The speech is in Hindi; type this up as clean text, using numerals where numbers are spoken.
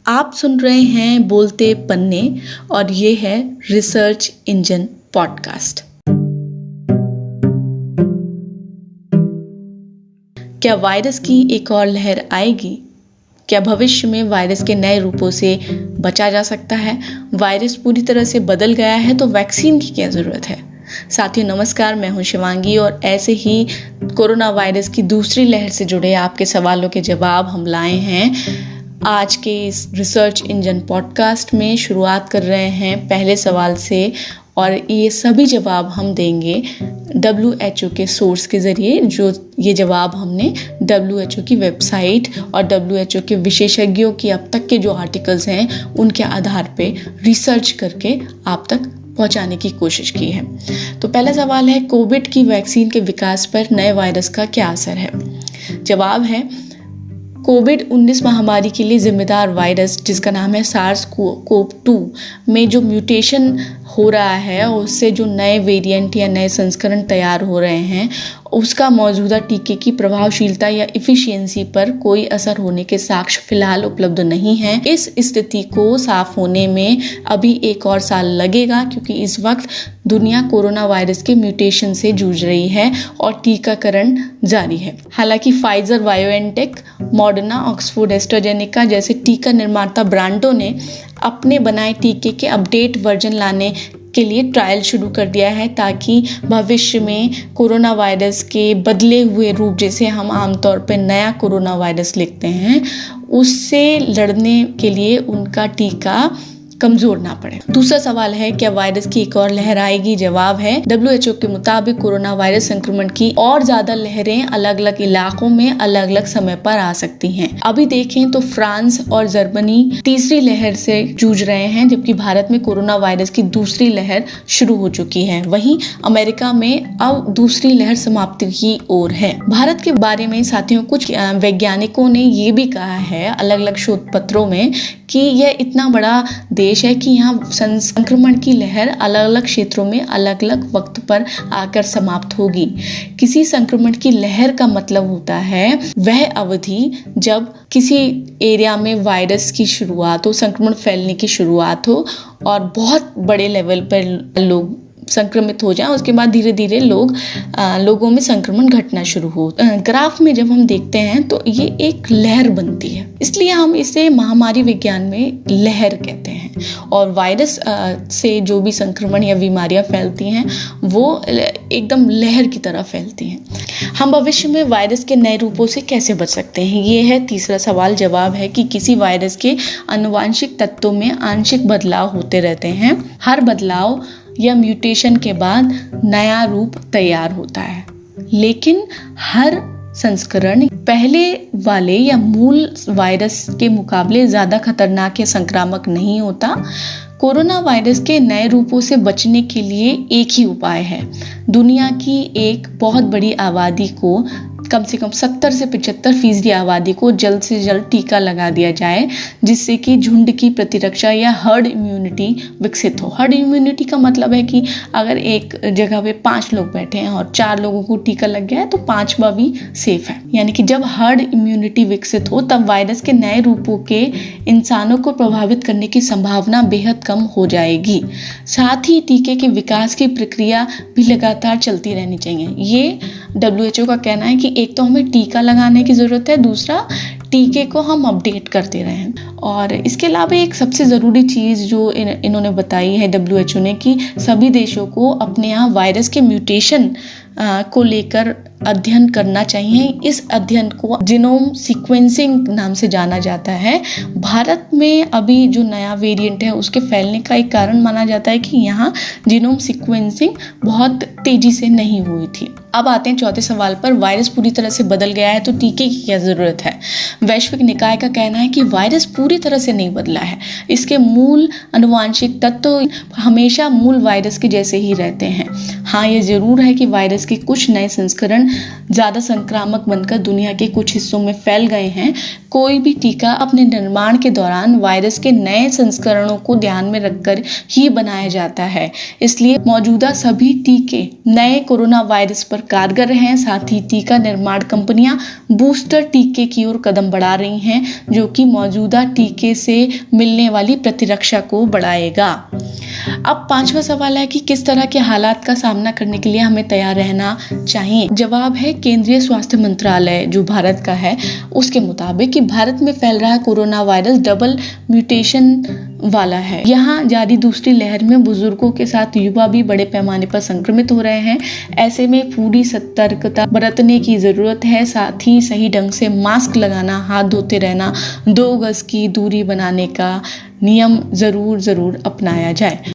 आप सुन रहे हैं बोलते पन्ने और ये है रिसर्च इंजन पॉडकास्ट। क्या वायरस की एक और लहर आएगी? क्या भविष्य में वायरस के नए रूपों से बचा जा सकता है? वायरस पूरी तरह से बदल गया है तो वैक्सीन की क्या ज़रूरत है? साथियों नमस्कार, मैं हूं शिवांगी और ऐसे ही कोरोना वायरस की दूसरी लहर से जुड़े आपके सवालों के जवाब हम लाए हैं आज के इस रिसर्च इंजन पॉडकास्ट में। शुरुआत कर रहे हैं पहले सवाल से और ये सभी जवाब हम देंगे WHO के सोर्स के ज़रिए। जो ये जवाब हमने WHO की वेबसाइट और WHO के विशेषज्ञों की अब तक के जो आर्टिकल्स हैं उनके आधार पे रिसर्च करके आप तक पहुंचाने की कोशिश की है। तो पहला सवाल है, कोविड की वैक्सीन के विकास पर नए वायरस का क्या असर है? जवाब है, कोविड-19 महामारी के लिए जिम्मेदार वायरस जिसका नाम है SARS-CoV-2 में जो म्यूटेशन हो रहा है उससे जो नए वेरिएंट या नए संस्करण तैयार हो रहे हैं उसका मौजूदा टीके की प्रभावशीलता या इफिशियंसी पर कोई असर होने के साक्ष्य फिलहाल उपलब्ध नहीं है। इस स्थिति को साफ होने में अभी एक और साल लगेगा क्योंकि इस वक्त दुनिया कोरोना वायरस के म्यूटेशन से जूझ रही है और टीकाकरण जारी है। हालांकि Pfizer, BioNTech, Moderna, Oxford AstraZeneca जैसे टीका निर्माता ब्रांडों ने अपने बनाए टीके के अपडेट वर्जन लाने के लिए ट्रायल शुरू कर दिया है ताकि भविष्य में कोरोना वायरस के बदले हुए रूप, जैसे हम आमतौर पर नया कोरोना वायरस लिखते हैं, उससे लड़ने के लिए उनका टीका कमजोर ना पड़े। दूसरा सवाल है, क्या वायरस की एक और लहर आएगी? जवाब है, WHO के मुताबिक कोरोना वायरस संक्रमण की और ज्यादा लहरें अलग अलग इलाकों में अलग अलग समय पर आ सकती हैं। अभी देखें तो फ्रांस और जर्मनी तीसरी लहर से जूझ रहे हैं जबकि भारत में कोरोना वायरस की दूसरी लहर शुरू हो चुकी है। वहीं अमेरिका में अब दूसरी लहर समाप्ति की ओर है। भारत के बारे में साथियों कुछ वैज्ञानिकों ने ये भी कहा है अलग अलग शोध पत्रों में कि यह इतना बड़ा देश है कि यहाँ संक्रमण की लहर अलग अलग क्षेत्रों में अलग अलग वक्त पर आकर समाप्त होगी। किसी संक्रमण की लहर का मतलब होता है वह अवधि जब किसी एरिया में वायरस की शुरुआत हो, संक्रमण फैलने की शुरुआत हो और बहुत बड़े लेवल पर लोग संक्रमित हो जाएं, उसके बाद धीरे धीरे लोगों में संक्रमण घटना शुरू हो। ग्राफ में जब हम देखते हैं तो ये एक लहर बनती है, इसलिए हम इसे महामारी विज्ञान में लहर कहते हैं। और वायरस से जो भी संक्रमण या बीमारियां फैलती हैं वो एकदम लहर की तरह फैलती हैं। हम भविष्य में वायरस के नए रूपों से कैसे बच सकते हैं? ये है तीसरा सवाल। जवाब है कि किसी वायरस के आनुवांशिक तत्वों में आंशिक बदलाव होते रहते हैं। हर बदलाव या म्यूटेशन के बाद नया रूप तैयार होता है, लेकिन हर संस्करण पहले वाले या मूल वायरस के मुकाबले ज़्यादा खतरनाक या संक्रामक नहीं होता। कोरोना वायरस के नए रूपों से बचने के लिए एक ही उपाय है, दुनिया की एक बहुत बड़ी आबादी को, कम से कम 70 से 75% आबादी को जल्द से जल्द टीका लगा दिया जाए जिससे कि झुंड की प्रतिरक्षा या हर्ड इम्यूनिटी विकसित हो। हर्ड इम्यूनिटी का मतलब है कि अगर एक जगह पे 5 लोग बैठे हैं और 4 लोगों को टीका लग गया है तो 5वां भी सेफ है। यानी कि जब हर्ड इम्यूनिटी विकसित हो तब वायरस के नए रूपों के इंसानों को प्रभावित करने की संभावना बेहद कम हो जाएगी। साथ ही टीके के विकास की प्रक्रिया भी लगातार चलती रहनी चाहिए। ये WHO का कहना है कि एक तो हमें टीका लगाने की ज़रूरत है, दूसरा टीके को हम अपडेट करते रहें। और इसके अलावा एक सबसे ज़रूरी चीज़ जो इन्होंने बताई है WHO ने कि सभी देशों को अपने यहाँ वायरस के म्यूटेशन को लेकर अध्ययन करना चाहिए। इस अध्ययन को जीनोम सीक्वेंसिंग नाम से जाना जाता है। भारत में अभी जो नया वेरिएंट है उसके फैलने का एक कारण माना जाता है कि यहाँ जीनोम सीक्वेंसिंग बहुत तेजी से नहीं हुई थी। अब आते हैं चौथे सवाल पर, वायरस पूरी तरह से बदल गया है तो टीके की क्या ज़रूरत है? वैश्विक निकाय का कहना है कि वायरस पूरी तरह से नहीं बदला है, इसके मूल आनुवांशिक तत्व हमेशा मूल वायरस के जैसे ही रहते हैं। हाँ, ये ज़रूर है कि वायरस के कुछ नए संस्करण ज़्यादा संक्रामक बनकर दुनिया के कुछ हिस्सों में फैल गए हैं, कोई भी टीका अपने निर्माण के दौरान वायरस के नए संस्करणों को ध्यान में रखकर ही बनाया जाता है। इसलिए मौजूदा सभी टीके नए कोरोना वायरस पर कारगर हैं। साथ ही टीका निर्माण कंपनियां बूस्टर टीके की ओर कदम बढ़ा रही हैं, जो कि मौजूदा टीके से मिलने वाली प्रतिरक्षा को बढ़ाएगा। अब पांचवा सवाल है कि किस तरह के हालात का सामना करने के लिए हमें तैयार रहना चाहिए। जवाब है केंद्रीय स्वास्थ्य मंत्रालय जो भारत का है, उसके मुताबिक कि भारत में फैल रहा कोरोना वायरस डबल म्यूटेशन वाला है। यहाँ जारी दूसरी लहर में बुजुर्गों के साथ युवा भी बड़े पैमाने पर संक्रमित हो रहे हैं। ऐसे में पूरी सतर्कता बरतने की जरूरत है। साथ ही सही ढंग से मास्क लगाना, हाथ धोते रहना, 2 गज की दूरी बनाने का नियम जरूर अपनाया जाए।